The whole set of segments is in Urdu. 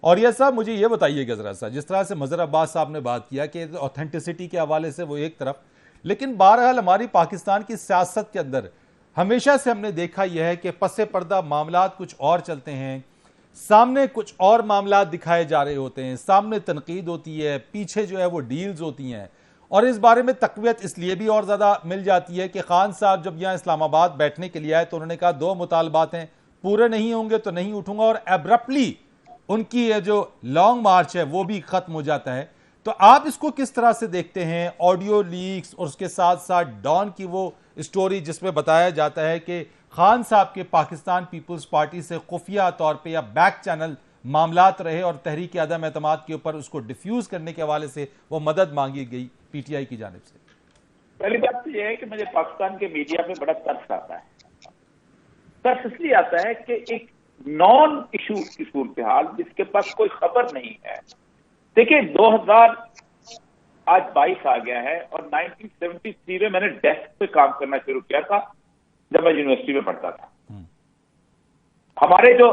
اور یہ صاحب مجھے یہ بتائیے کہ ذرا سا جس طرح سے مظہر عباس صاحب نے بات کیا کہ اوتھینٹسٹی کے حوالے سے وہ ایک طرف، لیکن بہرحال ہماری پاکستان کی سیاست کے اندر ہمیشہ سے ہم نے دیکھا یہ ہے کہ پس پردہ معاملات کچھ اور چلتے ہیں، سامنے کچھ اور معاملات دکھائے جا رہے ہوتے ہیں، سامنے تنقید ہوتی ہے، پیچھے جو ہے وہ ڈیلز ہوتی ہیں، اور اس بارے میں تقویت اس لیے بھی اور زیادہ مل جاتی ہے کہ خان صاحب جب یہاں اسلام آباد بیٹھنے کے لیے آئے تو انہوں نے کہا 2 مطالبات ہیں، پورے نہیں ہوں گے تو نہیں اٹھوں گا، اور ایبرپٹلی ان کی یہ جو لانگ مارچ ہے وہ بھی ختم ہو جاتا ہے۔ تو آپ اس کو کس طرح سے دیکھتے ہیں، آڈیو لیکس اور اس کے ساتھ ساتھ ڈان کی وہ اسٹوری جس میں بتایا جاتا ہے کہ خان صاحب کے پاکستان پیپلز پارٹی سے خفیہ طور پہ یا بیک چینل معاملات رہے اور تحریک عدم اعتماد کے اوپر اس کو ڈیفیوز کرنے کے حوالے سے وہ مدد مانگی گئی پی ٹی آئی کی جانب سے؟ پہلی بات تو یہ ہے کہ مجھے پاکستان کے میڈیا پہ بڑا ترس آتا ہے۔ ترس اس لیے آتا ہے کہ ایک نان ایشو کی صورتحال جس کے پاس کوئی خبر نہیں ہے۔ دیکھیں 2022 آ گیا ہے اور 1973 میں نے ڈیسک پہ کام کرنا شروع کیا تھا جب میں یونیورسٹی میں پڑھتا تھا۔ ہمارے جو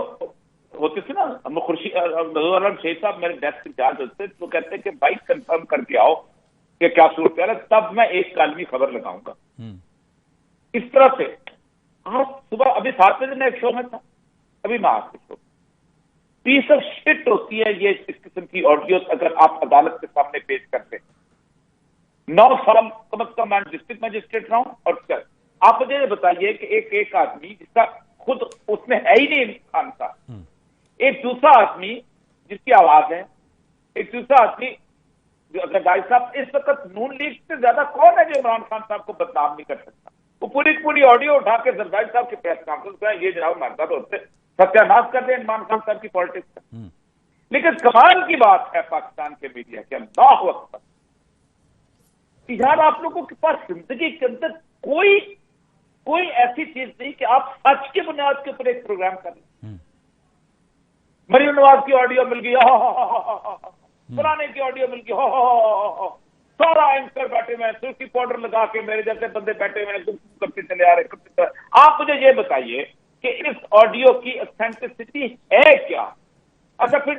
ہوتے تھے نا مظہر عالم شیخ صاحب میرے ڈیسک انچارج ہوتے تھے، وہ کہتے ہیں کہ بھائی کنفرم کر کے آؤ کہ کیا صورتحال ہے، تب میں ایک کالمی خبر لگاؤں گا۔ اس طرح سے آج صبح ابھی 7 بجے میں ایک شو میں تھا، ابھی میں آپ کے شو پیس آف شٹ ہوتی ہے یہ اس قسم کی آڈیوز اگر آپ عدالت کے سامنے پیش کرتے۔ 9 سال کم از کم میں ڈسٹرکٹ مجسٹریٹ رہا ہوں، اور آپ مجھے یہ بتائیے کہ ایک آدمی جس کا خود اس میں ہے ہی نہیں خان صاحب، ایک دوسرا آدمی جس کی آواز ہے، ایک دوسرا آدمی جو زرداری صاحب، اس وقت نون لیگ سے زیادہ کون ہے جو عمران خان صاحب کو بدنام نہیں کر سکتا؟ وہ پوری آڈیو اٹھا کے زرداری صاحب کی پریس کانفرنس میں یہ جناب ہمارے ساتھ ہوتے ستیہ ناش کر دیں عمران خان صاحب کی پالیٹکس کا۔ لیکن کمال کی بات ہے پاکستان کے میڈیا کے اللہ اکبر، یار آپ لوگوں کے پاس زندگی کے اندر کوئی ایسی چیز نہیں کہ آپ سچ کی بنیاد کے اوپر ایک پروگرام کر لیں۔ مریم نواز کی آڈیو مل گئی، فلانے کی آڈیو مل گئی، سارا اینکر بیٹھے ہوئے ہیں، سرخی پاؤڈر لگا کے میرے جیسے بندے بیٹھے ہوئے ہیں، کرتے چلے آ رہے۔ آپ مجھے یہ بتائیے کہ اس آڈیو کی اتھینٹسٹی ہے کیا؟ اچھا پھر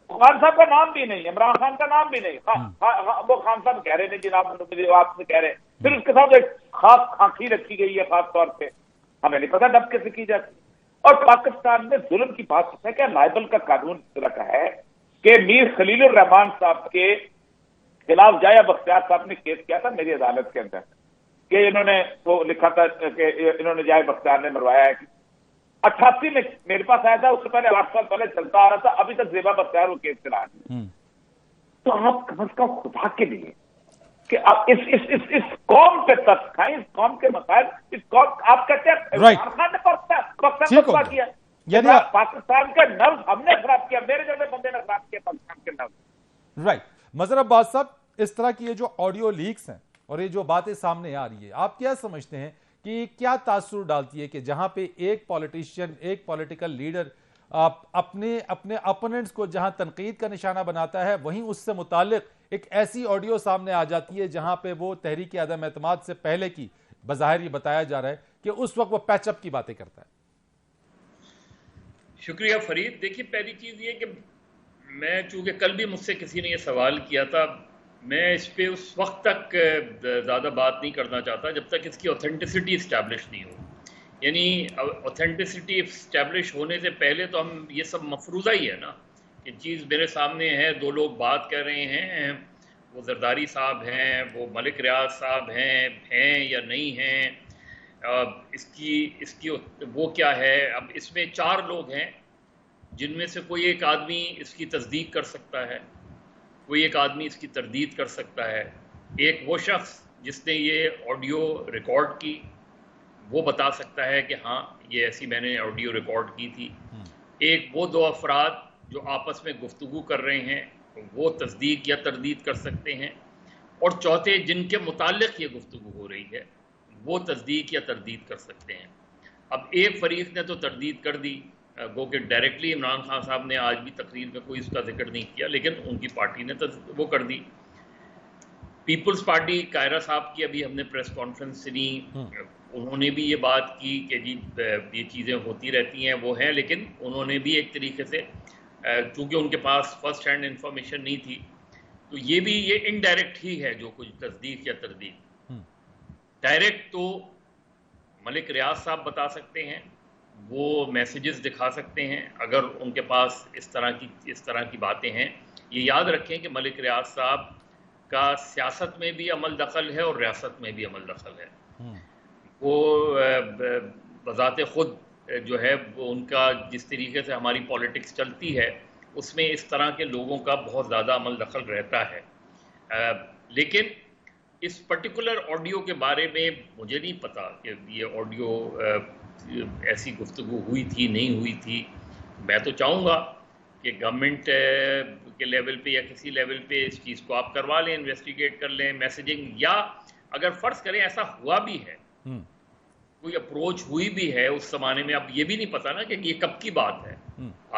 خان صاحب کا نام بھی نہیں، عمران خان کا نام بھی نہیں، وہ خان صاحب کہہ رہے ہیں جناب آپ سے کہہ رہے ہیں، پھر اس کے ساتھ ایک خاص خاکی رکھی گئی ہے خاص طور پہ، ہمیں نہیں پتا ڈب کیسے کی جاتی۔ اور پاکستان میں ظلم کی بات ہے کہ لائبل کا قانون اس طرح کا ہے کہ میر خلیل الرحمان صاحب کے خلاف جایا بختیار صاحب نے کیس کیا تھا میری عدالت کے اندر کہ انہوں نے وہ لکھا تھا کہ انہوں نے جایا بختیار نے مروایا ہے۔ 88 میں میرے پاس آیا تھا، اس سے پہلے 8 سال پہلے چلتا آ رہا تھا، ابھی تک زیبا بختیار وہ کیس چلا رہے ہیں۔ تو آپ کم از کم خدا کے لیے کہ آپ اس قوم پہ ترس کھائیں، اس قوم کے مسائل، اس قوم آپ کہتے ہیں عمران خان نے پاکستان کیا، پاکستان کا نرو ہم نے خراب کیا، میرے جیسے بندے نے خراب کیا پاکستان کے نرو۔ رائٹ مظہر عباس صاحب، اس طرح کی یہ جو آڈیو لیکس ہیں اور یہ جو باتیں سامنے آ رہی ہے، آپ کیا سمجھتے ہیں کہ کیا تاثر ڈالتی ہے کہ جہاں پہ ایک پولیٹیشین، ایک پولیٹیکل لیڈر اپنے اپوننٹس کو جہاں تنقید کا نشانہ بناتا ہے، وہیں اس سے متعلق ایک ایسی آڈیو سامنے آ جاتی ہے جہاں پہ وہ تحریک عدم اعتماد سے پہلے کی بظاہر یہ بتایا جا رہا ہے کہ اس وقت وہ پیچ اپ کی باتیں کرتا ہے؟ شکریہ فرید۔ دیکھیے پہلی چیز یہ کہ میں چونکہ کل بھی مجھ سے کسی نے یہ سوال کیا تھا، میں اس پہ اس وقت تک زیادہ بات نہیں کرنا چاہتا جب تک اس کی اوتھینٹسٹی اسٹیبلش نہیں ہو۔ یعنی اوتھینٹسٹی اسٹیبلش ہونے سے پہلے تو ہم یہ سب مفروضہ ہی ہے نا کہ چیز میرے سامنے ہے، 2 لوگ بات کر رہے ہیں، وہ زرداری صاحب ہیں، وہ ملک ریاض صاحب ہیں یا نہیں ہیں، اس کی وہ کیا ہے۔ اب اس میں 4 لوگ ہیں جن میں سے کوئی ایک آدمی اس کی تصدیق کر سکتا ہے، کوئی ایک آدمی اس کی تردید کر سکتا ہے، ایک وہ شخص جس نے یہ آڈیو ریکارڈ کی وہ بتا سکتا ہے کہ ہاں یہ ایسی میں نے آڈیو ریکارڈ کی تھی، ایک وہ 2 افراد جو آپس میں گفتگو کر رہے ہیں وہ تصدیق یا تردید کر سکتے ہیں، اور چوتھے جن کے متعلق یہ گفتگو ہو رہی ہے وہ تصدیق یا تردید کر سکتے ہیں۔ اب ایک فریق نے تو تردید کر دی، گو کہ ڈائریکٹلی عمران خان صاحب نے آج بھی تقریر میں کوئی اس کا ذکر نہیں کیا، لیکن ان کی پارٹی نے وہ کر دی۔ پیپلز پارٹی قاہرہ صاحب کی ابھی ہم نے پریس کانفرنس سنی، انہوں نے بھی یہ بات کی کہ جی یہ چیزیں ہوتی رہتی ہیں، وہ ہیں، لیکن انہوں نے بھی ایک طریقے سے چونکہ ان کے پاس فرسٹ ہینڈ انفارمیشن نہیں تھی، تو یہ انڈائریکٹ ہی ہے جو کچھ تصدیق یا تردید۔ ڈائریکٹ تو ملک ریاض صاحب بتا سکتے ہیں، وہ میسیجز دکھا سکتے ہیں اگر ان کے پاس اس طرح کی باتیں ہیں۔ یہ یاد رکھیں کہ ملک ریاض صاحب کا سیاست میں بھی عمل دخل ہے اور ریاست میں بھی عمل دخل ہے۔ وہ بذات خود جو ہے وہ ان کا جس طریقے سے ہماری پالیٹکس چلتی ہے اس میں اس طرح کے لوگوں کا بہت زیادہ عمل دخل رہتا ہے۔ لیکن اس پرٹیکولر آڈیو کے بارے میں مجھے نہیں پتا کہ یہ آڈیو ایسی گفتگو ہوئی تھی نہیں ہوئی تھی۔ میں تو چاہوں گا کہ گورنمنٹ کے لیول پہ یا کسی لیول پہ اس چیز کو آپ کروا لیں، انویسٹیگیٹ کر لیں میسیجنگ، یا اگر فرض کریں ایسا ہوا بھی ہے، کوئی اپروچ ہوئی بھی ہے اس زمانے میں، اب یہ بھی نہیں پتا نا کہ یہ کب کی بات ہے،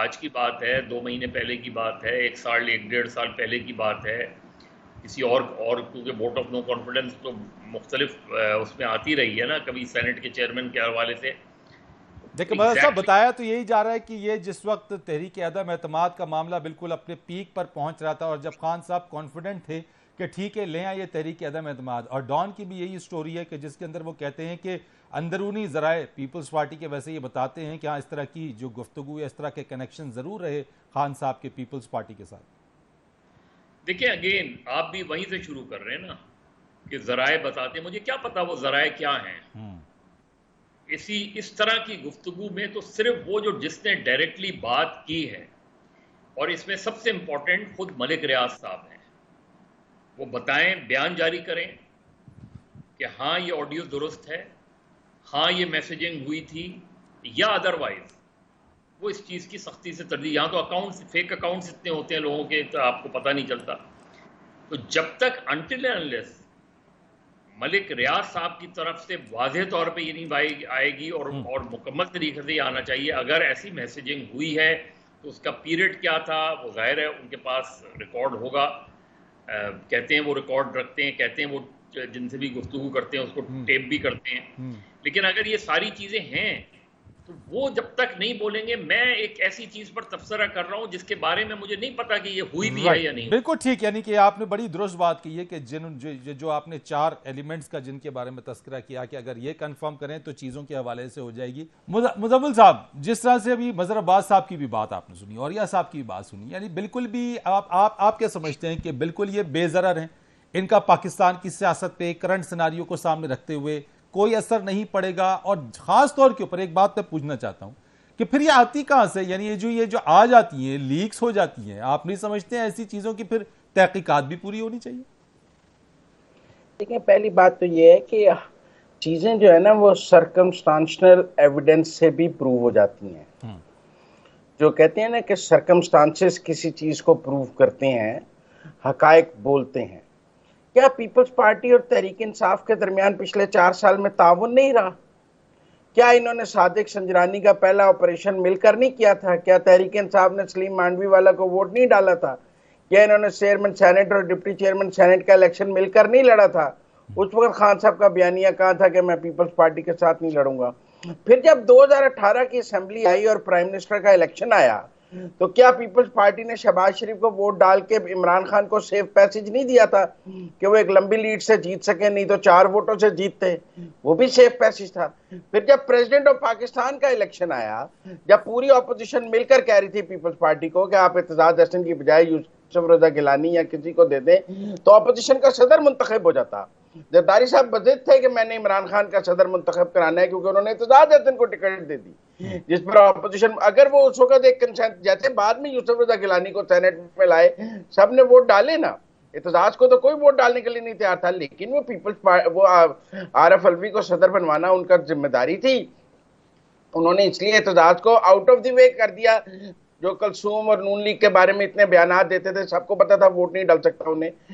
آج کی بات ہے، 2 مہینے پہلے کی بات ہے، 1 سال 1.5 سال پہلے کی بات ہے، کسی اور کیونکہ ووٹ آف نو کانفیڈنس تو مختلف اس میں آتی رہی ہے نا، کبھی سینٹ کے چیئرمین کے حوالے سے۔ دیکھیں مدد صاحب بتایا تو یہی جا رہا ہے کہ یہ جس وقت تحریک عدم اعتماد کا معاملہ بالکل اپنے پیک پر پہنچ رہا تھا، اور جب خان صاحب کانفیڈنٹ تھے کہ ٹھیک ہے لیں آئیے تحریک عدم اعتماد، اور ڈان کی بھی یہی سٹوری ہے کہ جس کے اندر وہ کہتے ہیں کہ اندرونی ذرائع پیپلز پارٹی کے ویسے یہ بتاتے ہیں کہ ہاں اس طرح کی جو گفتگو یا اس طرح کے کنیکشن ضرور رہے خان صاحب کے پیپلز پارٹی کے ساتھ۔ دیکھیں اگین آپ بھی وہیں سے شروع کر رہے ہیں نا کہ ذرائع بتاتے ہیں، مجھے کیا پتا وہ ذرائع کیا ہیں۔ اس طرح کی گفتگو میں تو صرف وہ جس نے ڈائریکٹلی بات کی ہے، اور اس میں سب سے امپورٹنٹ خود ملک ریاض صاحب ہیں، وہ بتائیں، بیان جاری کریں کہ ہاں یہ آڈیو درست ہے، ہاں یہ میسیجنگ ہوئی تھی، یا ادروائز وہ اس چیز کی سختی سے تردید۔ یہاں تو فیک اکاؤنٹس اتنے ہوتے ہیں لوگوں کے، تو آپ کو پتہ نہیں چلتا۔ تو جب تک انٹل انلیس ملک ریاض صاحب کی طرف سے واضح طور پہ یہ نہیں آئے گی اور مکمل طریقے سے یہ آنا چاہیے، اگر ایسی میسیجنگ ہوئی ہے تو اس کا پیریڈ کیا تھا، وہ ظاہر ہے ان کے پاس ریکارڈ ہوگا، کہتے ہیں وہ ریکارڈ رکھتے ہیں، کہتے ہیں وہ جن سے بھی گفتگو کرتے ہیں اس کو ٹیپ بھی کرتے ہیں، لیکن اگر یہ ساری چیزیں ہیں تو وہ جب تک نہیں بولیں گے۔ میں ایک ایسی چیز پر تبصرہ کر رہا ہوں جس کے بارے میں مجھے نہیں پتا کہ یہ ہوئی بھی ہے یا نہیں۔ بالکل ٹھیک، یعنی کہ آپ نے بڑی درست بات کی ہے کہ جو آپ نے 4 ایلیمنٹس کا جن کے بارے میں تذکرہ کیا کہ اگر یہ کنفرم کریں تو چیزوں کے حوالے سے ہو جائے گی۔ مزمل صاحب، جس طرح سے ابھی مظہر عباس صاحب کی بھی بات آپ نے سنی اور یا صاحب کی بھی بات سنی، یعنی بالکل بھی آپ کیا سمجھتے ہیں کہ بالکل یہ بے ضرر ہیں، ان کا پاکستان کی سیاست پہ کرنٹ سیناریو کو سامنے رکھتے ہوئے کوئی اثر نہیں پڑے گا؟ اور خاص طور کے اوپر ایک بات میں پوچھنا چاہتا ہوں کہ پھر یہ آتی کہاں سے؟ یعنی یہ جو آ جاتی ہیں، لیکس ہو جاتی ہیں، آپ نہیں سمجھتے ہیں ایسی چیزوں کی پھر تحقیقات بھی پوری ہونی چاہیے؟ دیکھیں پہلی بات تو یہ ہے کہ چیزیں جو ہے نا وہ سرکمسٹانشنل ایویڈنس سے بھی پروو ہو جاتی ہیں۔ جو کہتے ہیں نا کہ سرکمسٹانسز کسی چیز کو پروو کرتے ہیں، حقائق بولتے ہیں۔ کیا پیپلز پارٹی اور تحریک انصاف کے درمیان پچھلے 4 سال میں تعاون نہیں رہا؟ کیا انہوں نے صادق سنجرانی کا پہلا آپریشن مل کر نہیں کیا تھا؟ کیا تحریک انصاف نے سلیم مانڈوی والا کو ووٹ نہیں ڈالا تھا؟ کیا انہوں نے چیئرمین سینٹ اور ڈپٹی چیئرمین سینٹ کا الیکشن مل کر نہیں لڑا تھا؟ اس وقت خان صاحب کا بیانیہ کہا تھا کہ میں پیپلز پارٹی کے ساتھ نہیں لڑوں گا۔ پھر جب 2018 کی اسمبلی آئی اور پرائم منسٹر کا الیکشن آیا تو کیا پیپلز پارٹی نے شہباز شریف کو ووٹ ڈال کے عمران خان کو سیف پیسج نہیں دیا تھا کہ وہ ایک لمبی لیڈ سے جیت سکے؟ نہیں تو 4 ووٹوں سے جیتتے، وہ بھی سیف پیسج تھا۔ پھر جب پریزیڈنٹ آف پاکستان کا الیکشن آیا، جب پوری اپوزیشن مل کر کہہ رہی تھی پیپلز پارٹی کو کہ آپ اعتزاز احسن کی بجائے یوسف رضا گیلانی یا کسی کو دے دیں تو اپوزیشن کا صدر منتخب ہو جاتا۔ زرداری صاحب بضد تھے کہ میں نے عمران خان کا صدر منتخب کرانا ہے کیونکہ انہوں نے اعتزاز احسن کو ٹکٹ دے دی، جس پر اپوزیشن اگر وہ اس وقت ایک کنسنٹ، جیسے بعد میں یوسف رضا گیلانی کو سینٹ میں لائے، سب نے ووٹ ڈالے نا، اعتزاز کو تو کوئی ووٹ ڈالنے کے لیے نہیں تیار تھا، لیکن وہ عارف الوی کو صدر بنوانا ان کا ذمہ داری تھی، انہوں نے اس لیے اعتزاز کو آؤٹ آف دی وے کر دیا۔ جو کلثوم اور نون لیگ کے بارے میں اتنے بیانات دیتے تھے، سب کو پتا تھا ووٹ نہیں ڈال سکتا انہیں،